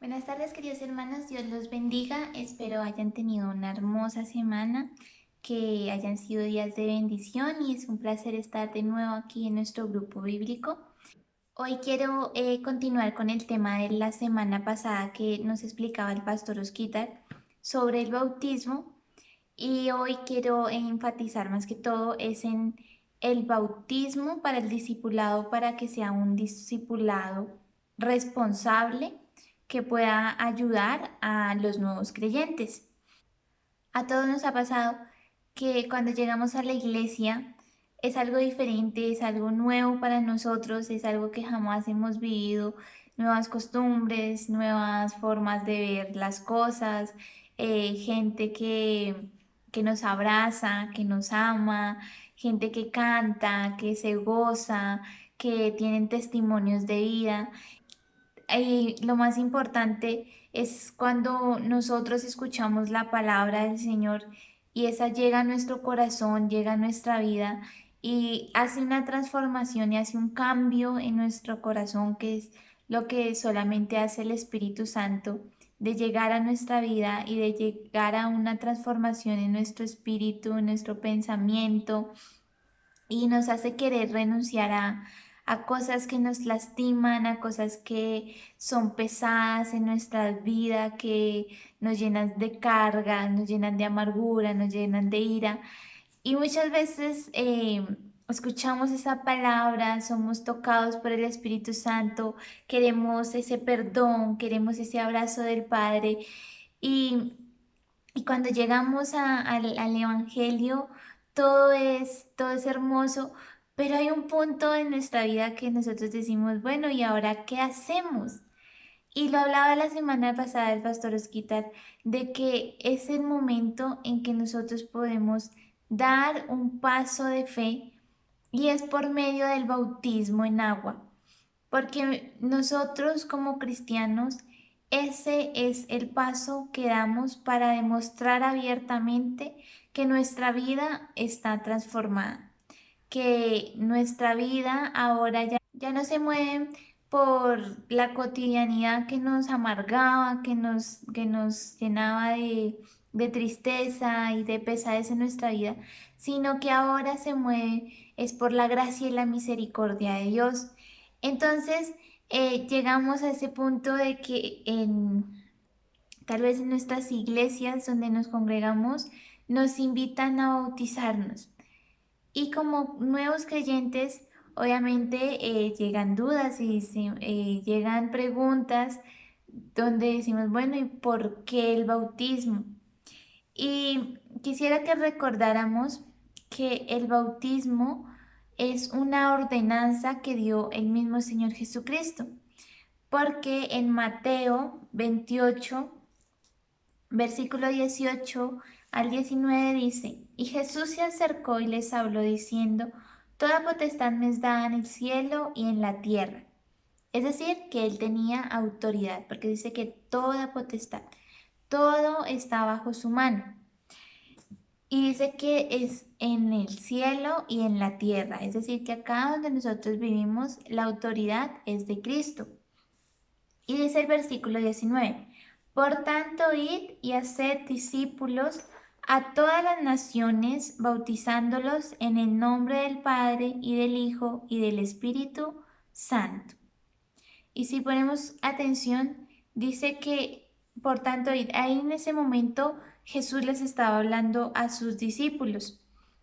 Buenas tardes, queridos hermanos, Dios los bendiga. Espero hayan tenido una hermosa semana, que hayan sido días de bendición y es un placer estar de nuevo aquí en nuestro grupo bíblico. Hoy quiero continuar con el tema de la semana pasada que nos explicaba el pastor Osquitar sobre el bautismo y hoy quiero enfatizar más que todo es en el bautismo para el discipulado, para que sea un discipulado responsable que pueda ayudar a los nuevos creyentes. A todos nos ha pasado que cuando llegamos a la iglesia es algo diferente, es algo nuevo para nosotros, es algo que jamás hemos vivido, nuevas costumbres, nuevas formas de ver las cosas, gente que nos abraza, que nos ama, gente que canta, que se goza, que tienen testimonios de vida. Y lo más importante es cuando nosotros escuchamos la palabra del Señor y esa llega a nuestro corazón, llega a nuestra vida y hace una transformación y hace un cambio en nuestro corazón, que es lo que solamente hace el Espíritu Santo, de llegar a nuestra vida y de llegar a una transformación en nuestro espíritu, en nuestro pensamiento, y nos hace querer renunciar a cosas que nos lastiman, a cosas que son pesadas en nuestra vida, que nos llenan de carga, nos llenan de amargura, nos llenan de ira. Y muchas veces escuchamos esa palabra, somos tocados por el Espíritu Santo, queremos ese perdón, queremos ese abrazo del Padre. Y y cuando llegamos al Evangelio, todo es hermoso, pero hay un punto en nuestra vida que nosotros decimos, bueno, ¿y ahora qué hacemos? Y lo hablaba la semana pasada el pastor Osquitar, de que es el momento en que nosotros podemos dar un paso de fe y es por medio del bautismo en agua. Porque nosotros como cristianos, ese es el paso que damos para demostrar abiertamente que nuestra vida está transformada, que nuestra vida ahora ya no se mueve por la cotidianidad que nos amargaba, que nos llenaba de tristeza y de pesadez en nuestra vida, sino que ahora se mueve es por la gracia y la misericordia de Dios. Entonces, llegamos a ese punto de que tal vez en nuestras iglesias donde nos congregamos nos invitan a bautizarnos. Y como nuevos creyentes, obviamente llegan dudas y llegan preguntas donde decimos, bueno, ¿y por qué el bautismo? Y quisiera que recordáramos que el bautismo es una ordenanza que dio el mismo Señor Jesucristo, porque en Mateo 28, versículo 18 al 19 dice, y Jesús se acercó y les habló diciendo, toda potestad me es dada en el cielo y en la tierra. Es decir, que él tenía autoridad, porque dice que toda potestad, todo está bajo su mano. Y dice que es en el cielo y en la tierra, es decir, que acá donde nosotros vivimos, la autoridad es de Cristo. Y dice el versículo 19, por tanto, id y haced discípulos a todas las naciones, bautizándolos en el nombre del Padre y del Hijo y del Espíritu Santo. Y si ponemos atención, dice que, por tanto, ahí en ese momento Jesús les estaba hablando a sus discípulos.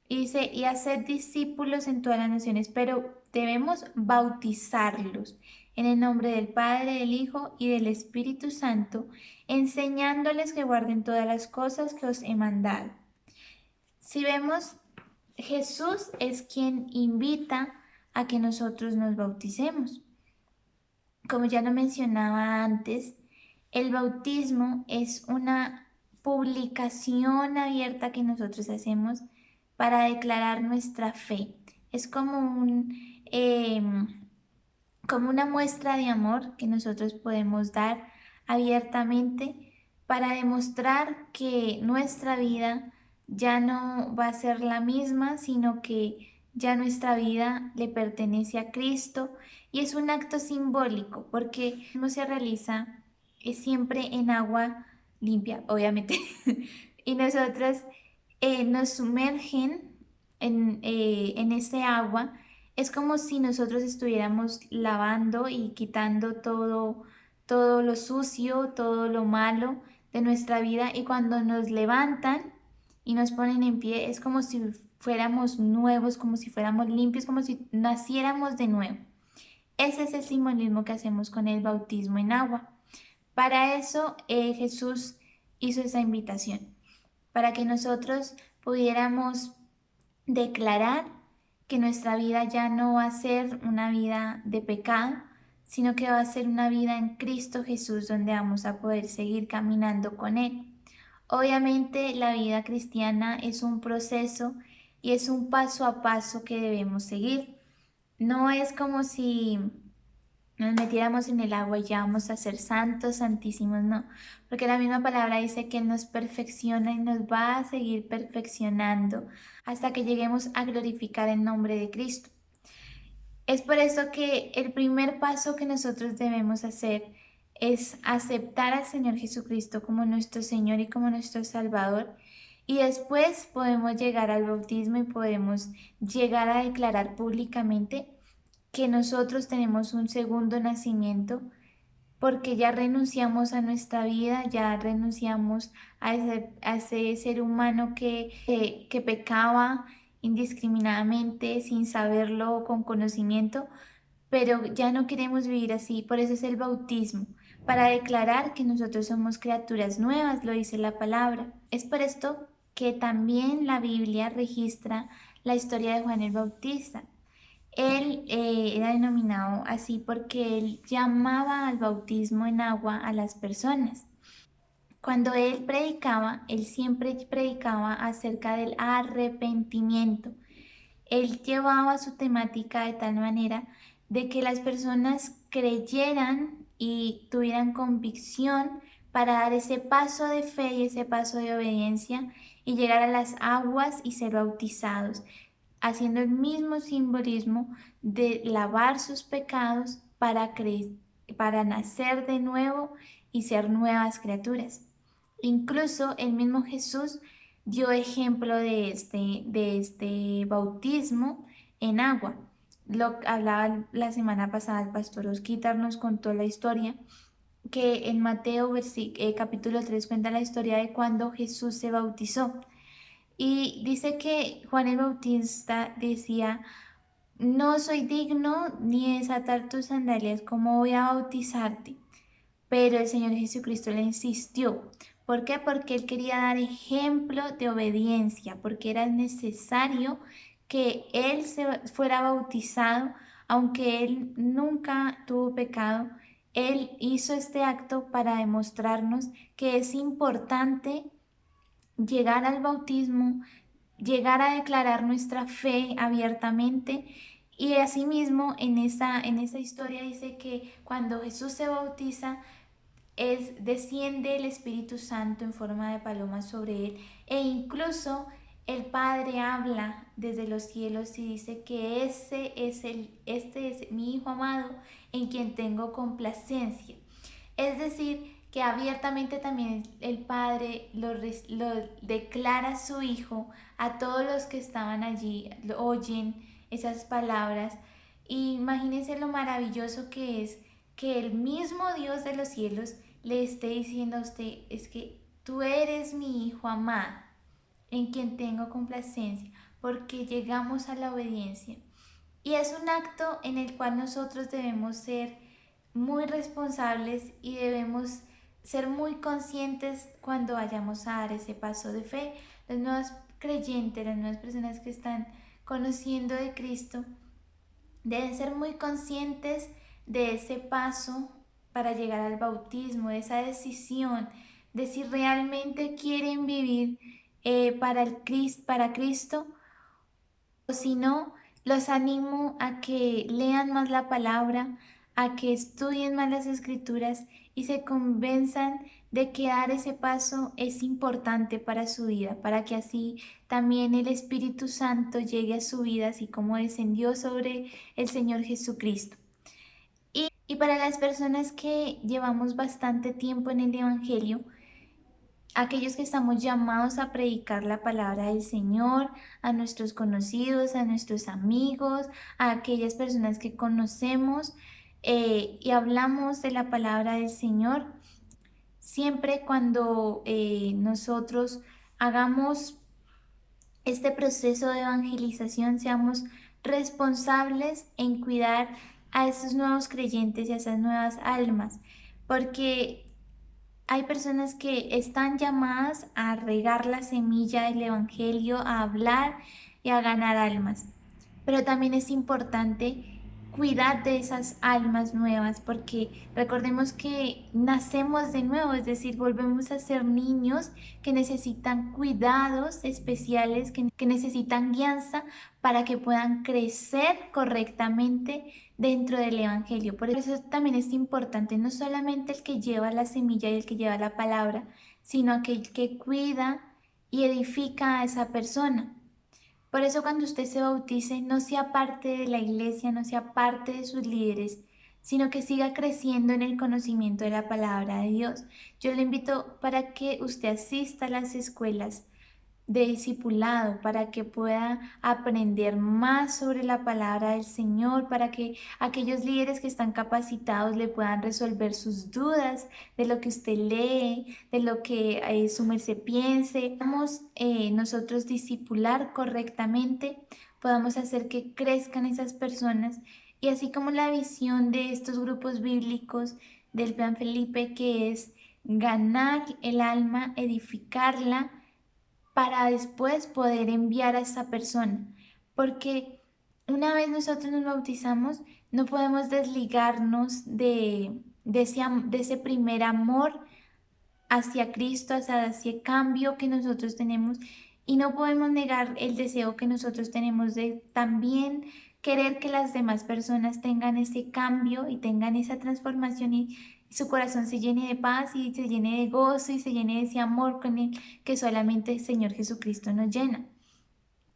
Y dice, y hacer discípulos en todas las naciones, pero debemos bautizarlos en el nombre del Padre, del Hijo y del Espíritu Santo, enseñándoles que guarden todas las cosas que os he mandado. Si vemos, Jesús es quien invita a que nosotros nos bauticemos. Como ya lo mencionaba antes, el bautismo es una publicación abierta que nosotros hacemos para declarar nuestra fe. Es como una muestra de amor que nosotros podemos dar abiertamente para demostrar que nuestra vida ya no va a ser la misma, sino que ya nuestra vida le pertenece a Cristo y es un acto simbólico porque no se realiza es siempre en agua limpia, obviamente. Y nosotros nos sumergen en ese agua. Es como si nosotros estuviéramos lavando y quitando todo lo sucio, todo lo malo de nuestra vida. Y cuando nos levantan y nos ponen en pie, es como si fuéramos nuevos, como si fuéramos limpios, como si naciéramos de nuevo. Ese es el simbolismo que hacemos con el bautismo en agua. Para eso Jesús hizo esa invitación, para que nosotros pudiéramos declarar que nuestra vida ya no va a ser una vida de pecado, sino que va a ser una vida en Cristo Jesús, donde vamos a poder seguir caminando con Él. Obviamente la vida cristiana es un proceso y es un paso a paso que debemos seguir. No es como si nos metiéramos en el agua y ya vamos a ser santos, santísimos, no, porque la misma palabra dice que Él nos perfecciona y nos va a seguir perfeccionando hasta que lleguemos a glorificar el nombre de Cristo. Es por eso que el primer paso que nosotros debemos hacer es aceptar al Señor Jesucristo como nuestro Señor y como nuestro Salvador. Y después podemos llegar al bautismo y podemos llegar a declarar públicamente que nosotros tenemos un segundo nacimiento porque ya renunciamos a nuestra vida, ya renunciamos a ese ser humano que pecaba indiscriminadamente, sin saberlo, con conocimiento, pero ya no queremos vivir así. Por eso es el bautismo, para declarar que nosotros somos criaturas nuevas, lo dice la palabra. Es por esto que también la Biblia registra la historia de Juan el Bautista. Él era denominado así porque él llamaba al bautismo en agua a las personas. Cuando él predicaba, él siempre predicaba acerca del arrepentimiento. Él llevaba su temática de tal manera de que las personas creyeran y tuvieran convicción para dar ese paso de fe y ese paso de obediencia y llegar a las aguas y ser bautizados, haciendo el mismo simbolismo de lavar sus pecados para nacer de nuevo y ser nuevas criaturas. Incluso el mismo Jesús dio ejemplo de este bautismo en agua. Lo hablaba la semana pasada el pastor Osquitar, nos contó la historia que en Mateo capítulo 3 cuenta la historia de cuando Jesús se bautizó. Y dice que Juan el Bautista decía: no soy digno ni de desatar tus sandalias, ¿cómo voy a bautizarte? Pero el Señor Jesucristo le insistió. ¿Por qué? Porque Él quería dar ejemplo de obediencia, porque era necesario que Él fuera bautizado, aunque Él nunca tuvo pecado. Él hizo este acto para demostrarnos que es importante llegar al bautismo, llegar a declarar nuestra fe abiertamente. Y asimismo en esa historia dice que cuando Jesús se bautiza, desciende el Espíritu Santo en forma de paloma sobre él, e incluso el Padre habla desde los cielos y dice que este es mi Hijo amado en quien tengo complacencia. Es decir, que abiertamente también el Padre lo declara a su Hijo, a todos los que estaban allí, oyen esas palabras. Y imagínense lo maravilloso que es que el mismo Dios de los cielos le esté diciendo a usted: es que tú eres mi Hijo amado, en quien tengo complacencia, porque llegamos a la obediencia. Y es un acto en el cual nosotros debemos ser muy responsables y debemos ser muy conscientes cuando vayamos a dar ese paso de fe. Los nuevos creyentes, las nuevas personas que están conociendo de Cristo, deben ser muy conscientes de ese paso para llegar al bautismo, de esa decisión de si realmente quieren vivir para Cristo, o si no, los animo a que lean más la palabra, a que estudien más las escrituras y se convenzan de que dar ese paso es importante para su vida, para que así también el Espíritu Santo llegue a su vida, así como descendió sobre el Señor Jesucristo. Y para las personas que llevamos bastante tiempo en el Evangelio, aquellos que estamos llamados a predicar la palabra del Señor, a nuestros conocidos, a nuestros amigos, a aquellas personas que conocemos y hablamos de la palabra del Señor, siempre cuando nosotros hagamos este proceso de evangelización, seamos responsables en cuidar a esos nuevos creyentes y a esas nuevas almas, porque hay personas que están llamadas a regar la semilla del Evangelio, a hablar y a ganar almas. Pero también es importante cuidar de esas almas nuevas, porque recordemos que nacemos de nuevo, es decir, volvemos a ser niños que necesitan cuidados especiales, que necesitan guianza para que puedan crecer correctamente dentro del Evangelio. Por eso también es importante no solamente el que lleva la semilla y el que lleva la palabra, sino aquel que cuida y edifica a esa persona. Por eso cuando usted se bautice, no sea parte de la iglesia, no sea parte de sus líderes, sino que siga creciendo en el conocimiento de la palabra de Dios. Yo le invito para que usted asista a las escuelas de discipulado, para que pueda aprender más sobre la palabra del Señor, para que aquellos líderes que están capacitados le puedan resolver sus dudas de lo que usted lee, de lo que su merced piense. Podamos nosotros discipular correctamente, podamos hacer que crezcan esas personas y así como la visión de estos grupos bíblicos del Plan Felipe, que es ganar el alma, edificarla, para después poder enviar a esa persona. Porque una vez nosotros nos bautizamos, no podemos desligarnos de ese primer amor hacia Cristo, hacia ese cambio que nosotros tenemos. Y no podemos negar el deseo que nosotros tenemos de también querer que las demás personas tengan ese cambio y tengan esa transformación y su corazón se llene de paz y se llene de gozo y se llene de ese amor con el que solamente el Señor Jesucristo nos llena.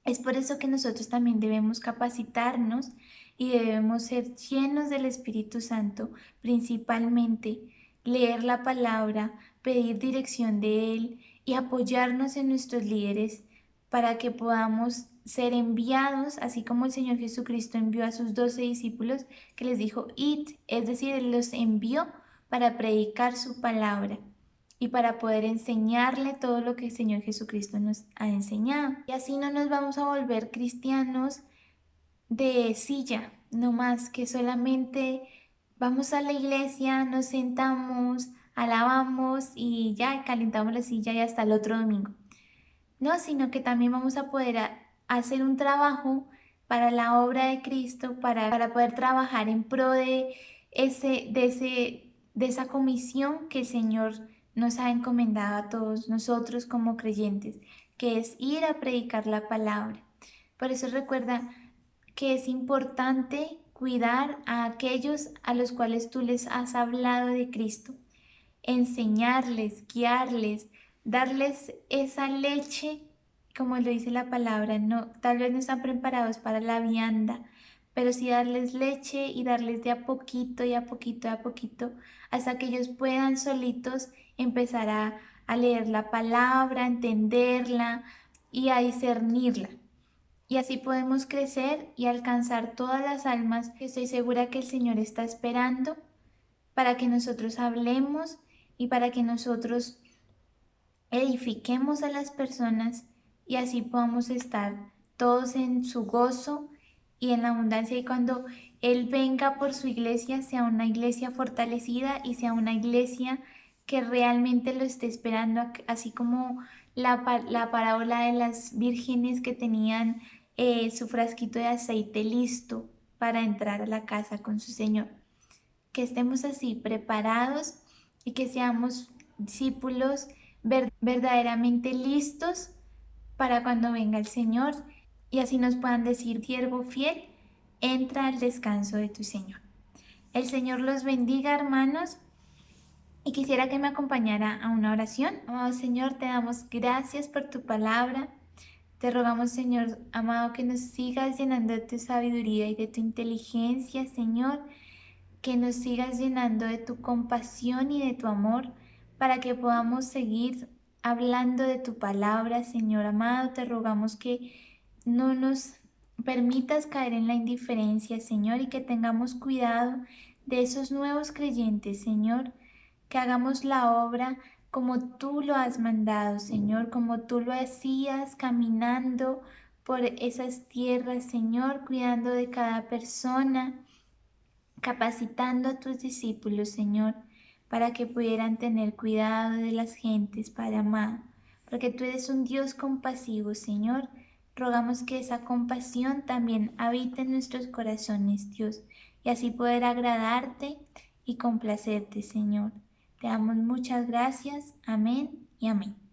Es por eso que nosotros también debemos capacitarnos y debemos ser llenos del Espíritu Santo, principalmente leer la palabra, pedir dirección de Él y apoyarnos en nuestros líderes para que podamos ser enviados, así como el Señor Jesucristo envió a sus 12 discípulos, que les dijo, id, es decir, Él los envió para predicar su palabra y para poder enseñarle todo lo que el Señor Jesucristo nos ha enseñado. Y así no nos vamos a volver cristianos de silla, no más que solamente vamos a la iglesia, nos sentamos, alabamos y ya calentamos la silla y hasta el otro domingo. No, sino que también vamos a poder hacer un trabajo para la obra de Cristo, para poder trabajar en pro de esa comisión que el Señor nos ha encomendado a todos nosotros como creyentes, que es ir a predicar la palabra. Por eso recuerda que es importante cuidar a aquellos a los cuales tú les has hablado de Cristo, enseñarles, guiarles, darles esa leche, como lo dice la palabra, no, tal vez no están preparados para la vianda, pero sí darles leche y darles de a poquito y a poquito y a poquito, hasta que ellos puedan solitos empezar a leer la palabra, a entenderla y a discernirla. Y así podemos crecer y alcanzar todas las almas que estoy segura que el Señor está esperando para que nosotros hablemos y para que nosotros edifiquemos a las personas y así podamos estar todos en su gozo y en la abundancia, y cuando Él venga por su iglesia sea una iglesia fortalecida y sea una iglesia que realmente lo esté esperando, así como la parábola de las vírgenes que tenían su frasquito de aceite listo para entrar a la casa con su Señor. Que estemos así preparados y que seamos discípulos verdaderamente listos para cuando venga el Señor y así nos puedan decir, siervo fiel, entra al descanso de tu Señor. El Señor los bendiga, hermanos, y quisiera que me acompañara a una oración. Amado Señor, te damos gracias por tu palabra. Te rogamos, Señor amado, que nos sigas llenando de tu sabiduría y de tu inteligencia, Señor, que nos sigas llenando de tu compasión y de tu amor para que podamos seguir hablando de tu palabra, Señor amado. Te rogamos que no nos permitas caer en la indiferencia, Señor, y que tengamos cuidado de esos nuevos creyentes, Señor, que hagamos la obra como tú lo has mandado, Señor, como tú lo hacías caminando por esas tierras, Señor, cuidando de cada persona, capacitando a tus discípulos, Señor, para que pudieran tener cuidado de las gentes, Padre amado, porque tú eres un Dios compasivo, Señor. Rogamos que esa compasión también habite en nuestros corazones, Dios, y así poder agradarte y complacerte, Señor. Te damos muchas gracias. Amén y amén.